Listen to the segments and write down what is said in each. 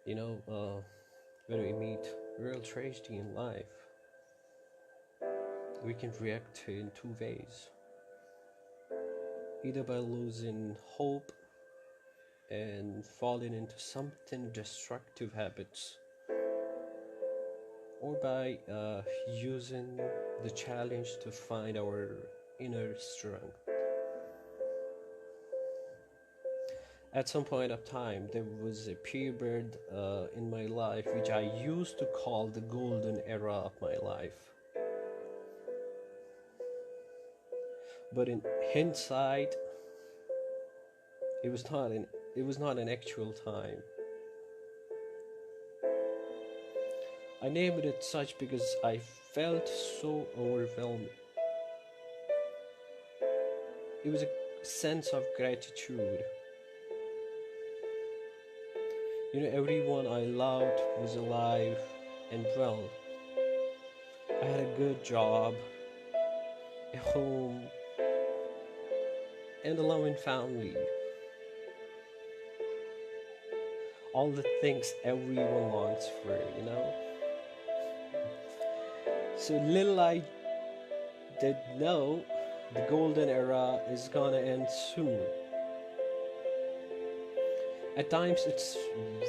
You know, when we meet real tragedy in life, we can react in two ways, either by losing hope and falling into something destructive habits, or by using the challenge to find our inner strength. At some point of time, there was a period in my life which I used to call the golden era of my life. But in hindsight, it was not an it was not an actual time. I named it such because I felt so overwhelmed. It was a sense of gratitude. Everyone I loved was alive and well. I had a good job, a home, and a loving family. All the things everyone longs for. So little I did know, the golden era is gonna end soon. At times, it's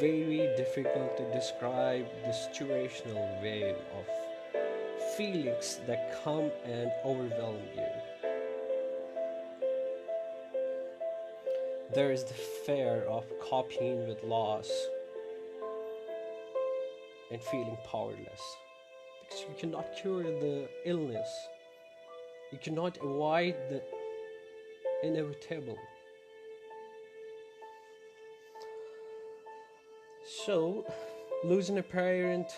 very difficult to describe the situational wave of feelings that come and overwhelm you. There is the fear of coping with loss and feeling powerless because you cannot cure the illness, you cannot avoid the inevitable. So, losing a parent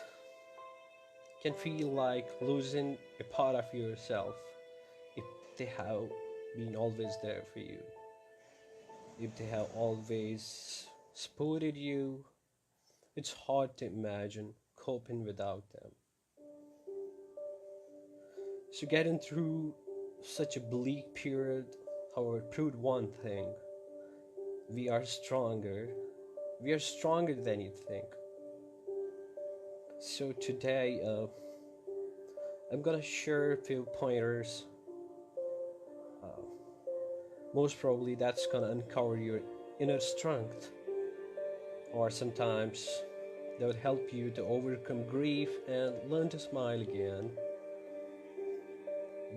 can feel like losing a part of yourself if they have been always there for you, if they have always supported you. It's hard to imagine coping without them. So, getting through such a bleak period, however, proved one thing: we are stronger. We are stronger than you think. So, today, I'm gonna share a few pointers. Uh, Most probably, that's gonna uncover your inner strength, or sometimes that would help you to overcome grief and learn to smile again.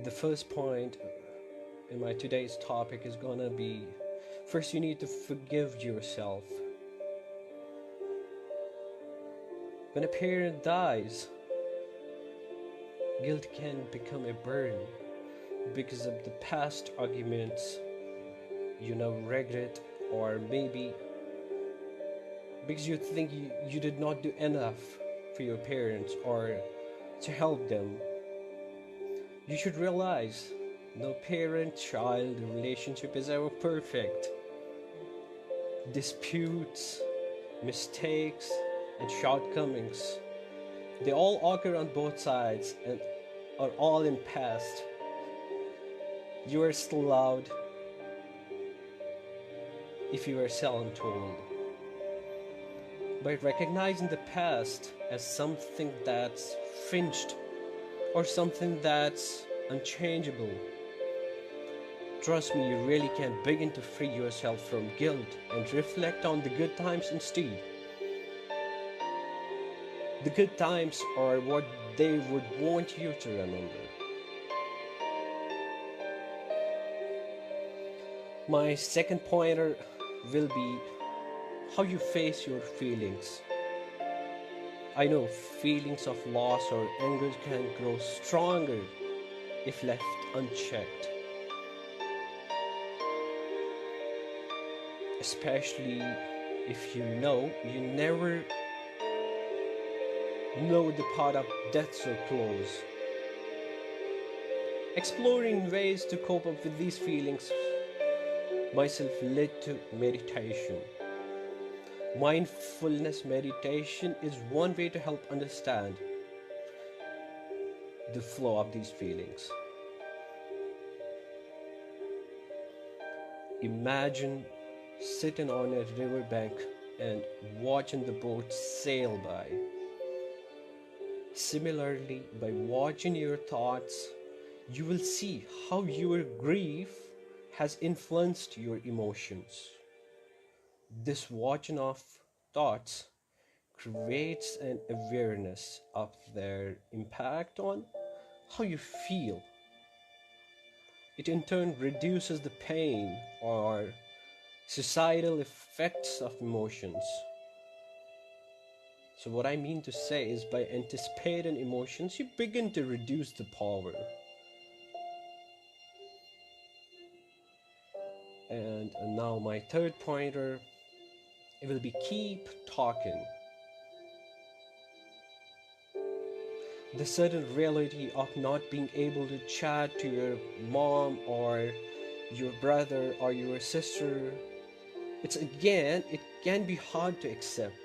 The first point in my today's topic is gonna be, first, you need to forgive yourself. When a parent dies, guilt can become a burden because of the past arguments you now regret, or maybe because you think you did not do enough for your parents or to help them. You should realize no parent child relationship is ever perfect. Disputes, mistakes, and shortcomings, they all occur on both sides and are all in past. You are still loved if you are seldom told. By recognizing the past as something that's finished or something that's unchangeable, trust me, you really can begin to free yourself from guilt and reflect on the good times instead. The good times are what they would want you to remember. My second pointer will be how you face your feelings. I know feelings of loss or anger can grow stronger if left unchecked, especially if you never know the part of death so close. Exploring ways to cope up with these feelings myself led to meditation. Mindfulness meditation is one way to help understand the flow of these feelings. Imagine sitting on a riverbank and watching the boat sail by. Similarly, by watching your thoughts, you will see how your grief has influenced your emotions. This watching of thoughts creates an awareness of their impact on how you feel. It in turn reduces the pain or societal effects of emotions. So, what I mean to say is by anticipating emotions, you begin to reduce the power. And now, my third pointer, it will be keep talking. The sudden reality of not being able to chat to your mom or your brother or your sister, it can be hard to accept.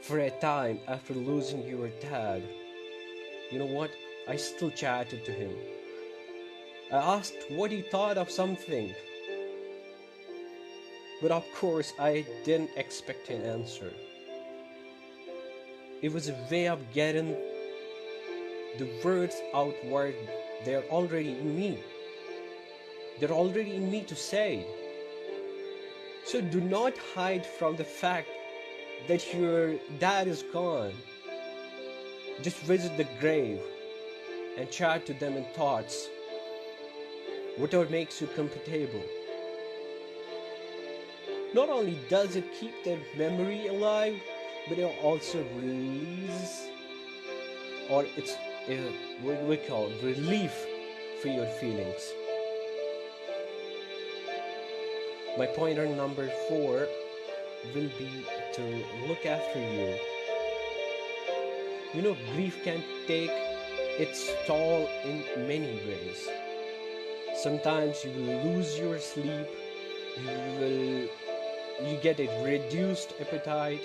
For a time after losing your dad, you know what? I still chatted to him. I asked what he thought of something, but of course I didn't expect an answer. It was a way of getting the words out where they're already in me. They're already in me to say. So do not hide from the fact that your dad is gone. Just visit the grave and chat to them in thoughts, whatever makes you comfortable. Not only does it keep their memory alive, but it also releases, or it's what we call relief for your feelings. My pointer number 4 will be to look after you. You know, grief can take its toll in many ways. Sometimes you will lose your sleep, you get a reduced appetite,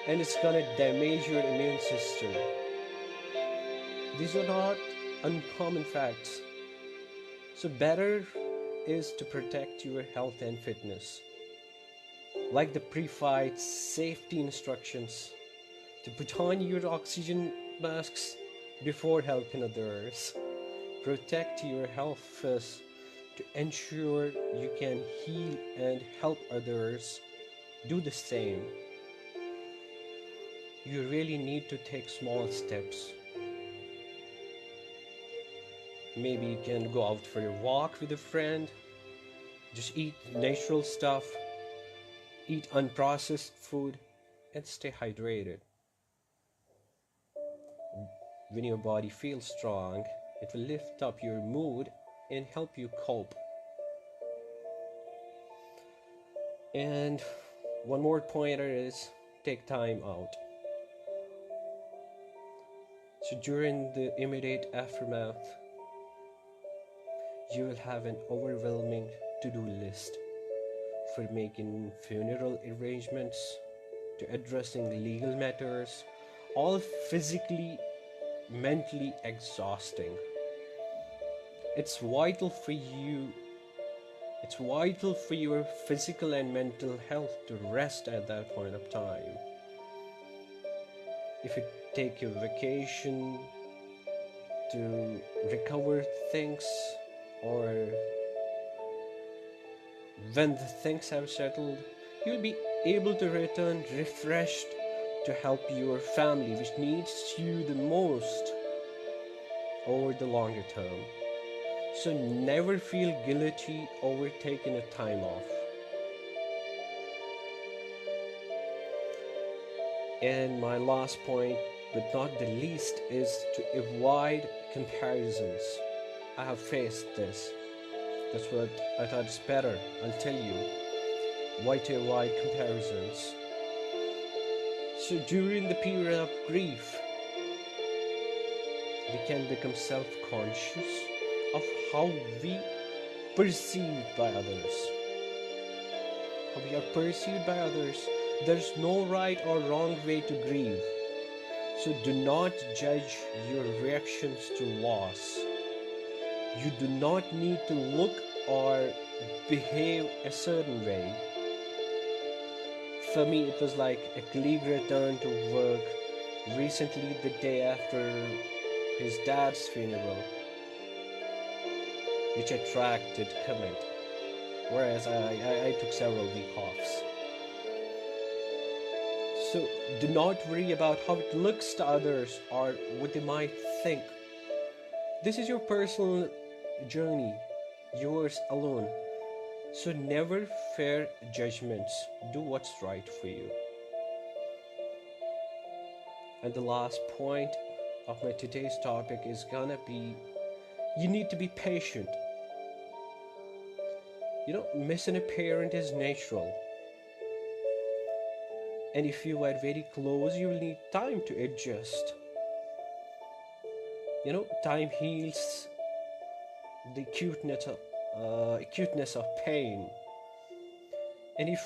and it's gonna damage your immune system. These are not uncommon facts. So better is to protect your health and fitness. Like the pre-fight safety instructions, to put on your oxygen masks before helping others. Protect your health first to ensure you can heal and help others do the same. You really need to take small steps. Maybe you can go out for a walk with a friend, just eat natural stuff, eat unprocessed food, and stay hydrated. When your body feels strong, it will lift up your mood and help you cope. And one more pointer is take time out. So during the immediate aftermath, you will have an overwhelming to-do list, for making funeral arrangements to addressing legal matters, all physically, mentally exhausting. It's vital for you. It's vital for your physical and mental health to rest at that point of time. If you take a vacation to recover things, or when the things have settled, you'll be able to return refreshed to help your family, which needs you the most over the longer term. So never feel guilty over taking a time off. And my last point, but not the least, is to avoid comparisons. I have faced this. That's what I thought is better. I'll tell you why to avoid comparisons. So during the period of grief, we can become self-conscious of how we perceived by others. How we are perceived by others. There's no right or wrong way to grieve. So do not judge your reactions to loss. You do not need to look or behave a certain way. For me, it was like a colleague returned to work recently the day after his dad's funeral, which attracted comment. Whereas I took several week offs. So do not worry about how it looks to others or what they might think. This is your personal journey, yours alone. So never fear judgments. Do what's right for you. And the last point of my today's topic is gonna be you need to be patient. Missing a parent is natural. And if you are very close, you will need time to adjust. Time heals the acuteness of pain. And if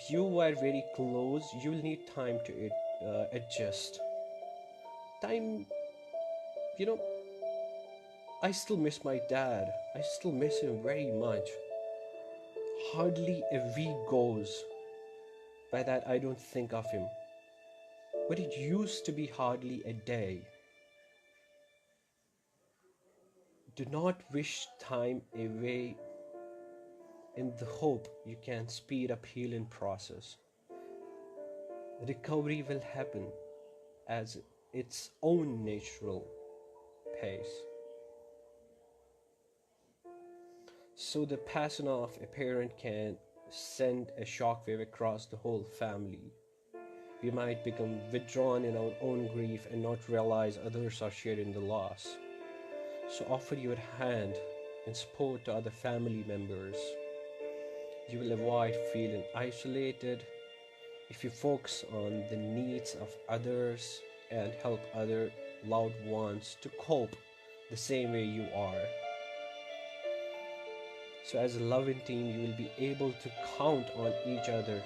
you are very close, you will need time to adjust. Time, you know, I still miss my dad. I still miss him very much. Hardly a week goes by that I don't think of him. But it used to be hardly a day. Do not wish time away in the hope you can speed up healing process. Recovery will happen as its own natural pace. So the passing of a parent can send a shockwave across the whole family. We might become withdrawn in our own grief and not realize others are sharing the loss. So offer your hand and support to other family members. You will avoid feeling isolated if you focus on the needs of others and help other loved ones to cope the same way you are. So, as a loving team, you will be able to count on each other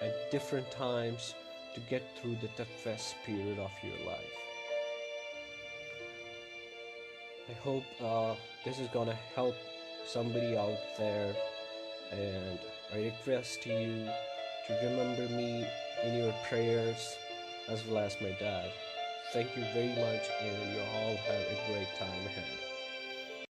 at different times to get through the toughest period of your life. I hope this is gonna help somebody out there, and I request you to remember me in your prayers as well as my dad. Thank you very much, and you all have a great time ahead.